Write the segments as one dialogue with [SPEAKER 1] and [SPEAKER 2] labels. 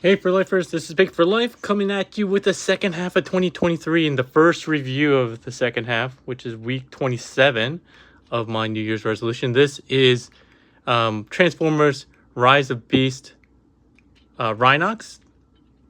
[SPEAKER 1] Hey, for lifers, this is Paik4Life coming at you with the second half of 2023 and the first review of the second half, which is week 27 of my New Year's resolution. This is Transformers Rise of Beasts Rhinox.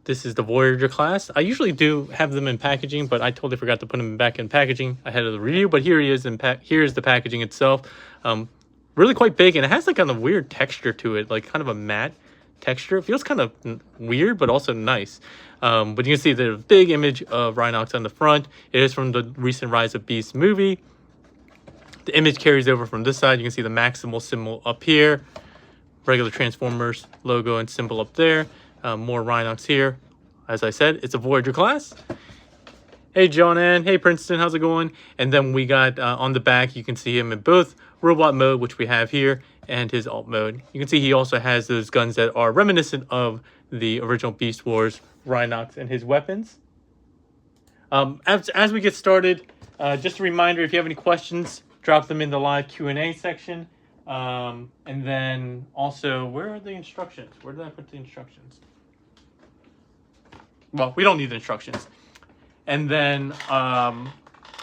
[SPEAKER 1] This is the Voyager class. I usually do have them in packaging, but I totally forgot to put them back in packaging ahead of the review. But here he is here's the packaging itself. Really quite big, and it has like kind of weird texture to it, like kind of a matte texture. It feels kind of weird, but also nice. But you can see the big image of Rhinox on the front. It is from the recent Rise of Beasts movie. The image carries over from this side. You can see the Maximal symbol up here. Regular Transformers logo and symbol up there. More Rhinox here. As I said, it's a Voyager class. Hey, John Ann. Hey, Princeton. How's it going? And then we got on the back, you can see him in both robot mode, which we have here, and his alt mode. You can see he also has those guns that are reminiscent of the original Beast Wars Rhinox and his weapons. As we get started, just a reminder, if you have any questions, drop them in the live Q&A section. And then also, where are the instructions? Where did I put the instructions? Well, we don't need the instructions. And then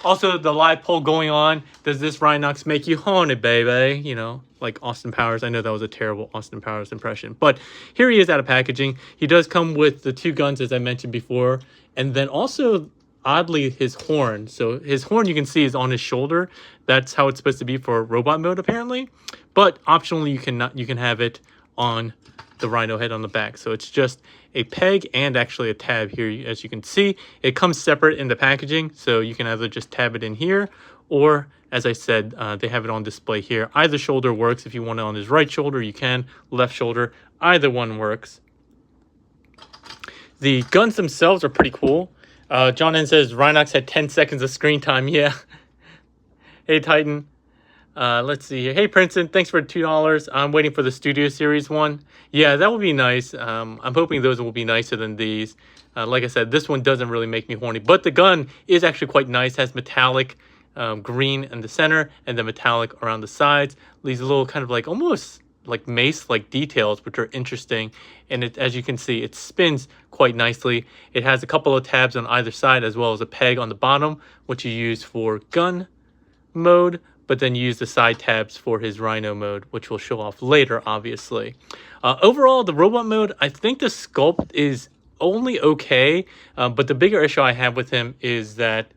[SPEAKER 1] also the live poll going on. Does this Rhinox make you horny, baby? You know, like Austin Powers. I know that was a terrible Austin Powers impression. But here he is out of packaging. He does come with the two guns, as I mentioned before. And then also, oddly, his horn. So his horn, you can see, is on his shoulder. That's how it's supposed to be for robot mode, apparently. But optionally, you can have it on the Rhino head on the back. So it's just a peg and actually a tab here. As you can see, it comes separate in the packaging, so you can either just tab it in here, or as I said, they have it on display here. Either shoulder works. If you want it on his right shoulder, you can. Left shoulder, either one works. The guns themselves are pretty cool. John N says Rhinox had 10 seconds of screen time. Yeah. Hey, Titan. Let's see here. Hey, Princeton, thanks for $2. I'm waiting for the Studio Series one. Yeah, that would be nice. I'm hoping those will be nicer than these. Like I said, this one doesn't really make me horny, but the gun is actually quite nice. Has metallic green in the center and then metallic around the sides. These little kind of like almost like mace-like details, which are interesting. And it, as you can see, it spins quite nicely. It has a couple of tabs on either side, as well as a peg on the bottom, which you use for gun mode, but then use the side tabs for his Rhino mode, which we'll show off later, obviously. Overall, the robot mode, I think the sculpt is only okay, but the bigger issue I have with him is that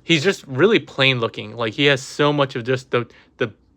[SPEAKER 1] he's just really plain looking. Like, he has so much of just the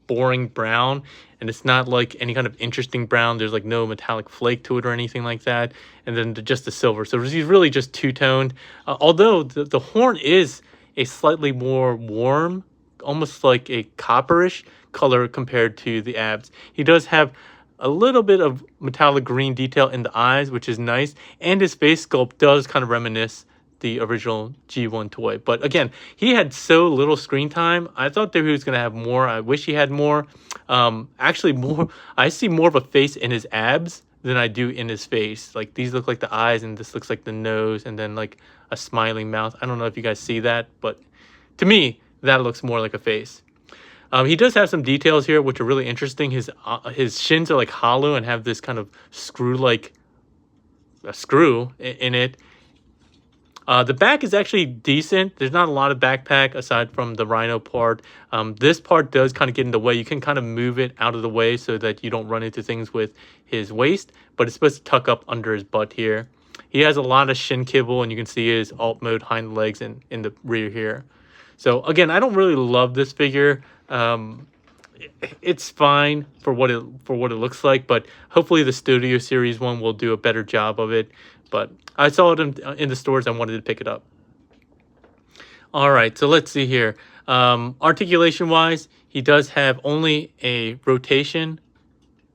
[SPEAKER 1] boring brown, and it's not like any kind of interesting brown. There's like no metallic flake to it or anything like that, and then just the silver. So he's really just two-toned, although the horn is a slightly more warm, almost like a copperish color compared to the abs. He does have a little bit of metallic green detail in the eyes, which is nice, and his face sculpt does kind of reminisce the original G1 toy. But again, he had so little screen time. I thought that he was going to have more. I wish he had more. Actually, more. I see more of a face in his abs than I do in his face. Like, these look like the eyes, and this looks like the nose, and then like a smiling mouth. I don't know if you guys see that, but to me, that looks more like a face. He does have some details here which are really interesting. His shins are like hollow and have this kind of screw-like screw in it. The back is actually decent. There's not a lot of backpack aside from the Rhino part. This part does kind of get in the way. You can kind of move it out of the way so that you don't run into things with his waist, but it's supposed to tuck up under his butt here. He has a lot of shin kibble, and you can see his alt mode hind legs in the rear here. So again, I don't really love this figure. It's fine for what it looks like, but hopefully the Studio Series one will do a better job of it. But I saw it in the stores. I wanted to pick it up. All right, so let's see here. Articulation wise, he does have only a rotation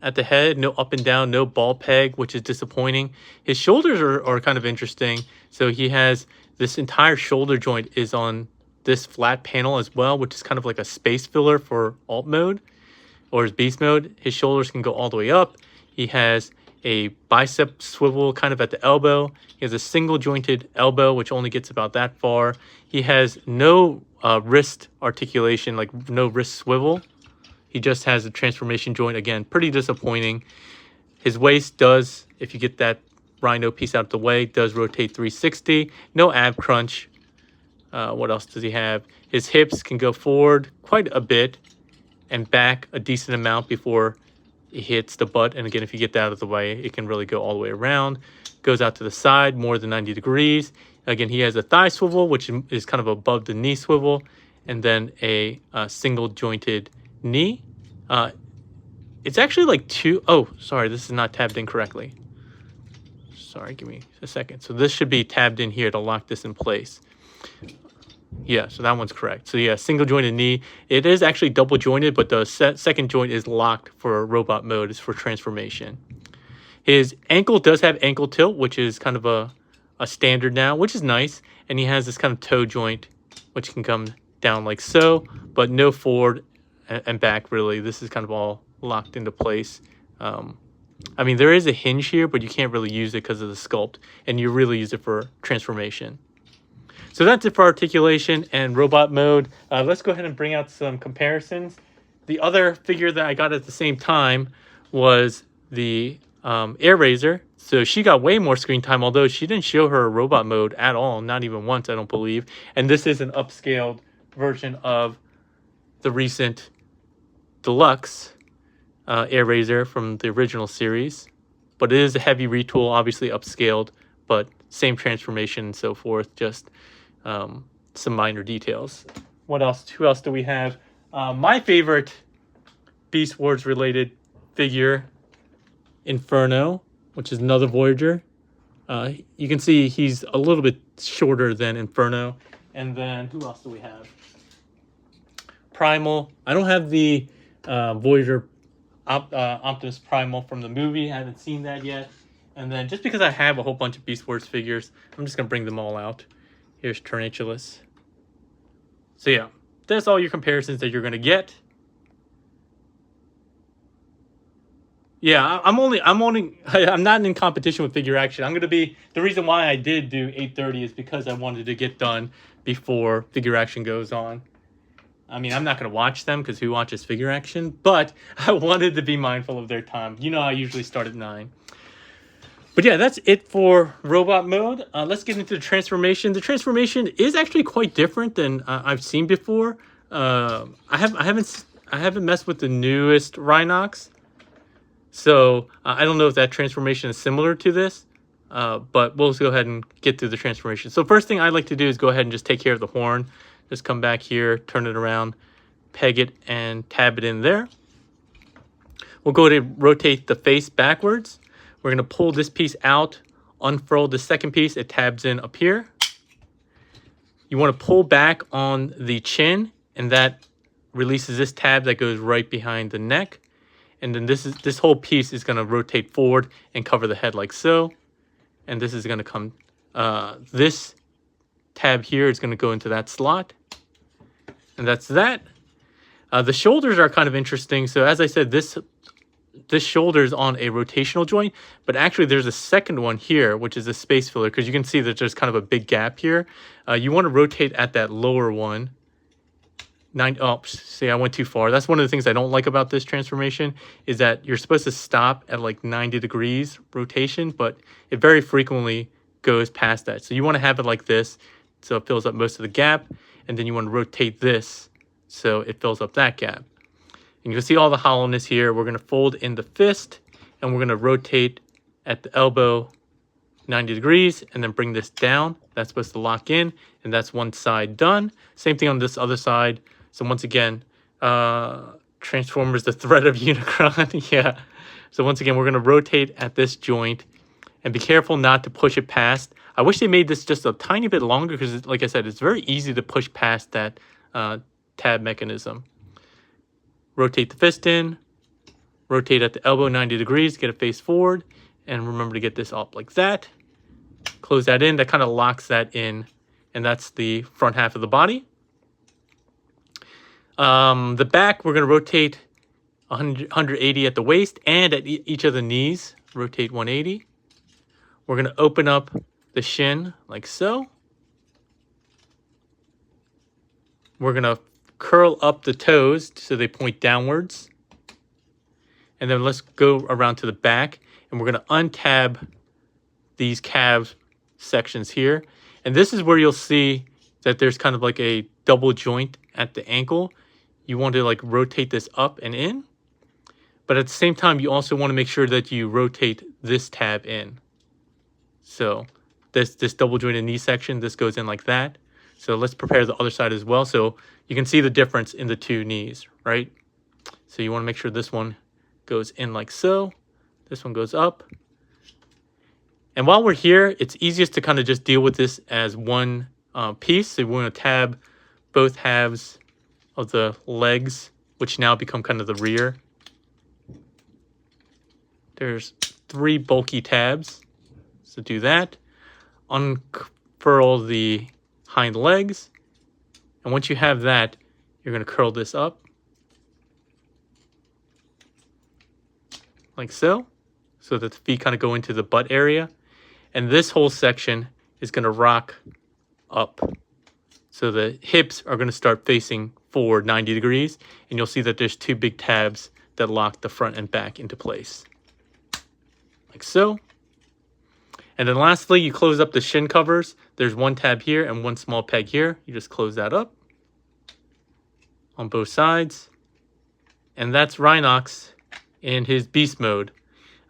[SPEAKER 1] at the head, no up and down, no ball peg, which is disappointing. His shoulders are kind of interesting. So he has this entire shoulder joint is on this flat panel as well, which is kind of like a space filler for alt mode or his beast mode. His shoulders can go all the way up. He has a bicep swivel kind of at the elbow. He has a single jointed elbow, which only gets about that far. He has no wrist articulation, like no wrist swivel. He just has a transformation joint. Again, pretty disappointing. His waist does, if you get that rhino piece out of the way, does rotate 360. No ab crunch. What else does he have? His hips can go forward quite a bit and back a decent amount before it hits the butt. And again, if you get that out of the way, it can really go all the way around. Goes out to the side more than 90 degrees. Again, he has a thigh swivel, which is kind of above the knee swivel, and then a single jointed knee. It's actually like two. Oh, sorry, this is not tabbed in correctly. Sorry, give me a second. So this should be tabbed in here to lock this in place. Yeah, so that one's correct. So yeah, single jointed knee. It is actually double jointed, but the second joint is locked for robot mode. It's for transformation. His ankle does have ankle tilt, which is kind of a standard now, which is nice. And he has this kind of toe joint, which can come down like so, but no forward and back really. This is kind of all locked into place. I mean, there is a hinge here, but you can't really use it because of the sculpt, and you really use it for transformation. So that's it for articulation and robot mode. Let's go ahead and bring out some comparisons. The other figure that I got at the same time was the Air Razor. So she got way more screen time, although she didn't show her robot mode at all, not even once, I don't believe. And this is an upscaled version of the recent deluxe Air Razor from the original series. But it is a heavy retool, obviously upscaled, but same transformation and so forth, just some minor details. What else? Who else do we have? My favorite Beast Wars related figure, Inferno, which is another Voyager. You can see he's a little bit shorter than Inferno. And then who else do we have? Primal. I don't have the Voyager Optimus Primal from the movie. I haven't seen that yet. And then just because I have a whole bunch of Beast Wars figures, I'm just going to bring them all out. Here's Tarantulus. So yeah, that's all your comparisons that you're going to get. Yeah, I'm not in competition with Figure Action. I'm going to be, the reason why I did do 8:30 is because I wanted to get done before Figure Action goes on. I mean, I'm not going to watch them because who watches Figure Action? But I wanted to be mindful of their time. You know, I usually start at 9. But yeah, that's it for robot mode. Let's get into the transformation. The transformation is actually quite different than I've seen before. I haven't messed with the newest Rhinox, so I don't know if that transformation is similar to this. But we'll just go ahead and get through the transformation. So first thing I'd like to do is go ahead and just take care of the horn. Just come back here, turn it around, peg it, and tab it in there. We'll go to rotate the face backwards. We're going to pull this piece out, unfurl the second piece. It tabs in up here. You want to pull back on the chin, and that releases this tab that goes right behind the neck. And then this whole piece is going to rotate forward and cover the head like so. And this is going to come, this tab here is going to go into that slot. And that's that. The shoulders are kind of interesting. So as I said, this shoulder is on a rotational joint, but actually there's a second one here, which is a space filler, because you can see that there's kind of a big gap here. You want to rotate at that lower one. See, I went too far. That's one of the things I don't like about this transformation, is that you're supposed to stop at like 90 degrees rotation, but it very frequently goes past that. So you want to have it like this, so it fills up most of the gap, and then you want to rotate this so it fills up that gap. And you can see all the hollowness here. We're going to fold in the fist, and we're going to rotate at the elbow 90 degrees, and then bring this down. That's supposed to lock in, and that's one side done. Same thing on this other side. So once again, Transformers, the threat of Unicron. Yeah. So once again, we're going to rotate at this joint, and be careful not to push it past. I wish they made this just a tiny bit longer, because like I said, it's very easy to push past that tab mechanism. Rotate the fist in, rotate at the elbow 90 degrees, get it face forward, and remember to get this up like that. Close that in, that kind of locks that in, and that's the front half of the body. The back, we're going to rotate 180 at the waist and at each of the knees, rotate 180. We're going to open up the shin like so. We're going to curl up the toes so they point downwards. And then let's go around to the back. and we're going to untab these calves sections here. And this is where you'll see that there's kind of like a double joint at the ankle. You want to like rotate this up and in, but at the same time, you also want to make sure that you rotate this tab in. So this double jointed knee section, this goes in like that. So let's prepare the other side as well. So you can see the difference in the two knees, right? So you want to make sure this one goes in like so. This one goes up. And while we're here, it's easiest to kind of just deal with this as one piece. So we're going to tab both halves of the legs, which now become kind of the rear. There's 3 bulky tabs. So do that. Unfurl the hind legs. And once you have that, you're going to curl this up. Like so. So that the feet kind of go into the butt area. And this whole section is going to rock up. So the hips are going to start facing forward 90 degrees. And you'll see that there's 2 big tabs that lock the front and back into place. Like so. And then lastly, you close up the shin covers. There's 1 tab here and 1 small peg here. You just close that up on both sides. And that's Rhinox in his beast mode.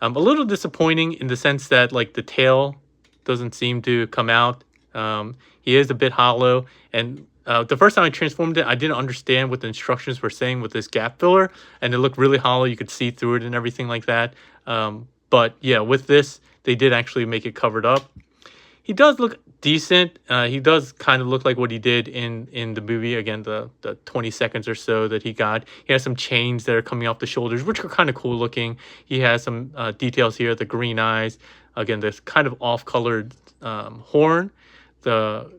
[SPEAKER 1] A little disappointing in the sense that like the tail doesn't seem to come out. He is a bit hollow, and the first time I transformed it, I didn't understand what the instructions were saying with this gap filler, and it looked really hollow. You could see through it and everything like that. But yeah, with this, they did actually make it covered up. He does look decent. He does kind of look like what he did in the movie. Again, the 20 seconds or so that he got. He has some chains that are coming off the shoulders, which are kind of cool looking. He has some details here, the green eyes. Again, this kind of off-colored horn, the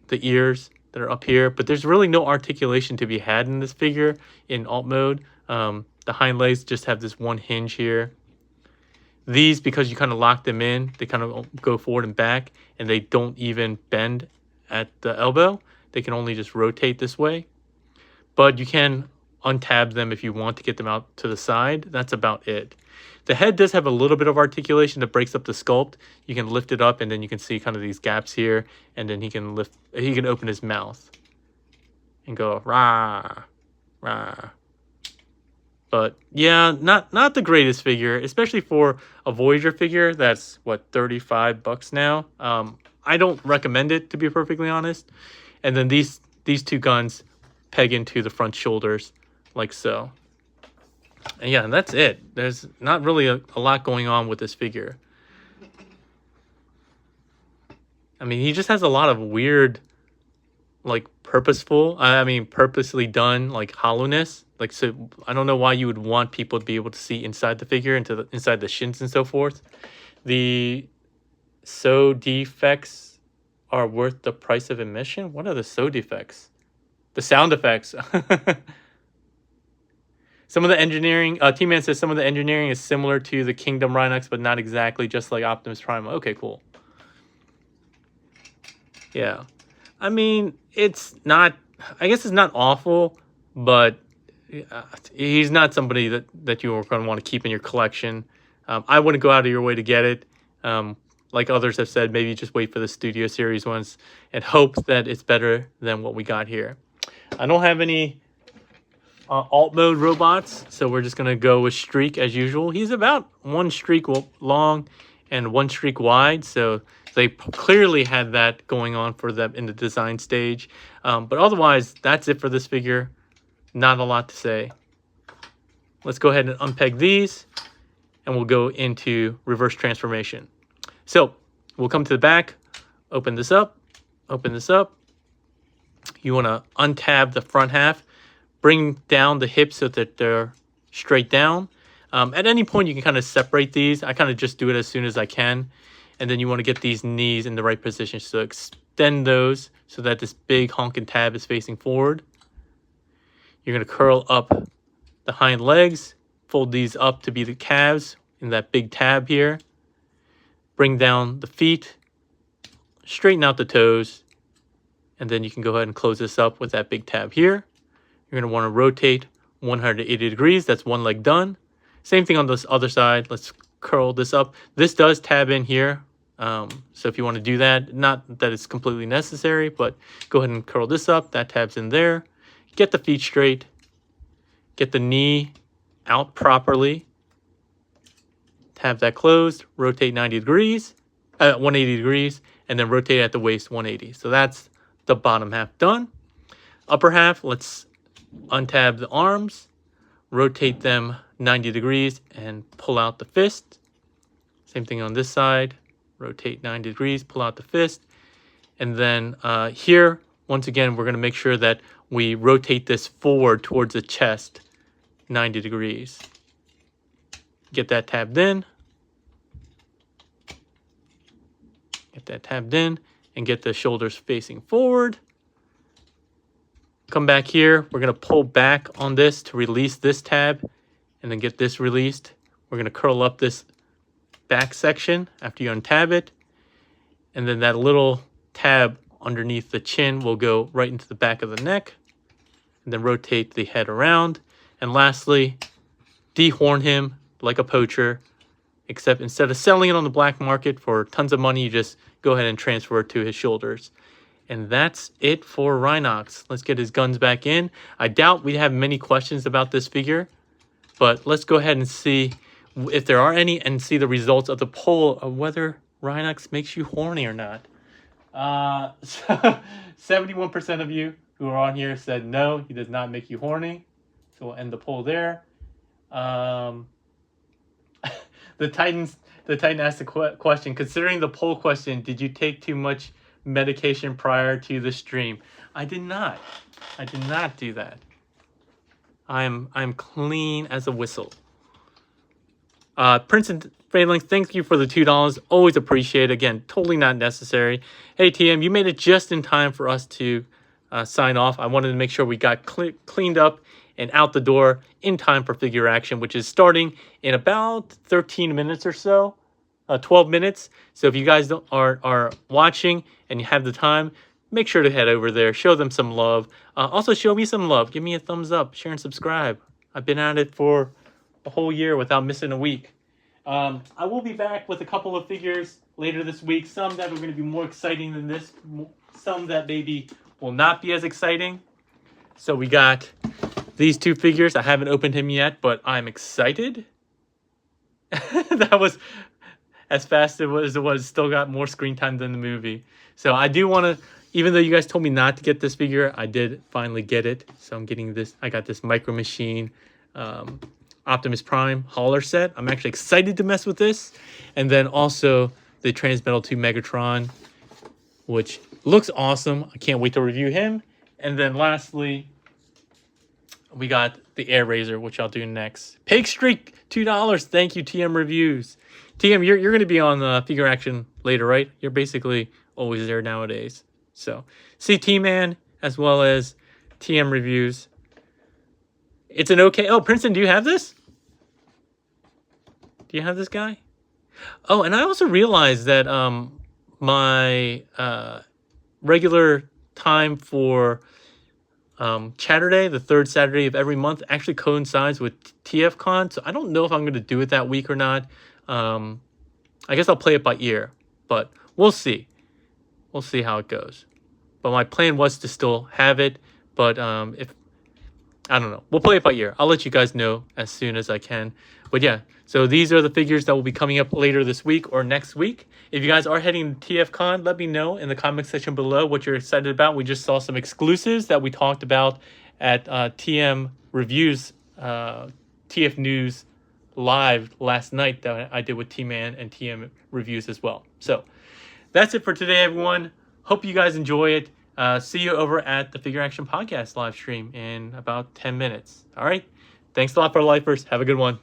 [SPEAKER 1] ears that are up here. But there's really no articulation to be had in this figure in alt mode. The hind legs just have this one hinge here. These, because you kind of lock them in, they kind of go forward and back, and they don't even bend at the elbow. They can only just rotate this way. But you can untab them if you want to get them out to the side. That's about it. The head does have a little bit of articulation that breaks up the sculpt. You can lift it up, and then you can see kind of these gaps here, and then he can open his mouth and go rah, rah. But yeah, not the greatest figure, especially for a Voyager figure that's what, $35 now. I don't recommend it, to be perfectly honest. And then these 2 guns peg into the front shoulders like so. And yeah, that's it. There's not really a lot going on with this figure. I mean, he just has a lot of weird, like purposely done like hollowness. Like, so I don't know why you would want people to be able to see inside the figure, inside the shins and so forth. The sew defects are worth the price of admission. What are the sew defects? The sound effects. Some of the engineering, T-Man says some of the engineering is similar to the Kingdom Rhinox, but not exactly, just like Optimus Prime. Okay, cool. Yeah. I mean, it's not, I guess it's not awful, but he's not somebody that you are going to want to keep in your collection. I wouldn't go out of your way to get it. Like others have said, maybe just wait for the Studio Series ones and hope that it's better than what we got here. I don't have any alt mode robots, so we're just going to go with Streak as usual. He's about 1 streak long and 1 streak wide, so they clearly had that going on for them in the design stage. But otherwise, that's it for this figure. Not a lot to say. Let's go ahead and unpeg these, and we'll go into reverse transformation. So we'll come to the back, open this up, open this up. You want to untab the front half, bring down the hips so that they're straight down. At any point, you can kind of separate these. I kind of just do it as soon as I can. And then you want to get these knees in the right position. So extend those so that this big honking tab is facing forward. You're going to curl up the hind legs, fold these up to be the calves in that big tab here. Bring down the feet, straighten out the toes, and then you can go ahead and close this up with that big tab here. You're going to want to rotate 180 degrees. That's one leg done. Same thing on this other side. Let's curl this up. This does tab in here. So if you want to do that, not that it's completely necessary, but go ahead and curl this up. That tabs in there. Get the feet straight. Get the knee out properly. Tab that closed. Rotate 90 degrees, 180 degrees, and then rotate at the waist 180. So that's the bottom half done. Upper half, let's untab the arms, rotate them 90 degrees, and pull out the fist. Same thing on this side. Rotate 90 degrees, pull out the fist. And then here, once again, we're going to make sure that we rotate this forward towards the chest 90 degrees. Get that tabbed in. Get that tabbed in and get the shoulders facing forward. Come back here. We're going to pull back on this to release this tab and then get this released. We're going to curl up this back section after you untab it. And then that little tab underneath the chin will go right into the back of the neck. And then rotate the head around. And lastly, dehorn him like a poacher, except instead of selling it on the black market for tons of money, you just go ahead and transfer it to his shoulders. And that's it for Rhinox. Let's get his guns back in. I doubt we have many questions about this figure, but let's go ahead and see if there are any and see the results of the poll of whether Rhinox makes you horny or not. 71% of you who are on here said no, he does not make you horny. So we'll end the poll there. The Titan asked the question, considering the poll question, did you take too much medication prior to the stream? I did not. I did not do that. I'm clean as a whistle. Prince and Failing, thank you for the $2. Always appreciate it. Again, totally not necessary. Hey, TM, you made it just in time for us to sign off. I wanted to make sure we got cleaned up and out the door in time for figure action, which is starting in about 13 minutes or so, 12 minutes. So if you guys are watching and you have the time, make sure to head over there, show them some love. Also, show me some love. Give me a thumbs up, share and subscribe. I've been at it for a whole year without missing a week. I will be back with a couple of figures later this week, some that are going to be more exciting than this, some that maybe will not be as exciting. So we got these two figures. I haven't opened him yet, but I'm excited. That was as fast as it was. Still got more screen time than the movie. So I do want to, even though you guys told me not to get this figure, I did finally get it. So I'm getting this. I got this Micro Machine Optimus Prime hauler set. I'm actually excited to mess with this. And then also the Transmetal 2 Megatron, which looks awesome. I can't wait to review him. And then lastly, we got the Air Razor, which I'll do next. Pig Streak, $2. Thank you, TM Reviews. TM, you're going to be on figure action later, right? You're basically always there nowadays. So, see T-Man as well as TM Reviews. It's an okay... Oh, Princeton, do you have this? Do you have this guy? Oh, and I also realized that my regular time for Chatterday, the third Saturday of every month, actually coincides with TFCon. So I don't know if I'm going to do it that week or not. I guess I'll play it by ear, but we'll see. We'll see how it goes. But my plan was to still have it, but if I don't know, we'll play it by ear. I'll let you guys know as soon as I can. But yeah, so these are the figures that will be coming up later this week or next week. If you guys are heading to TFCon, let me know in the comment section below what you're excited about. We just saw some exclusives that we talked about at TM Reviews, TF News Live last night that I did with T-Man and TM Reviews as well. So that's it for today, everyone. Hope you guys enjoy it. See you over at the Figure Action Podcast live stream in about 10 minutes. All right. Thanks a lot for lifers. Have a good one.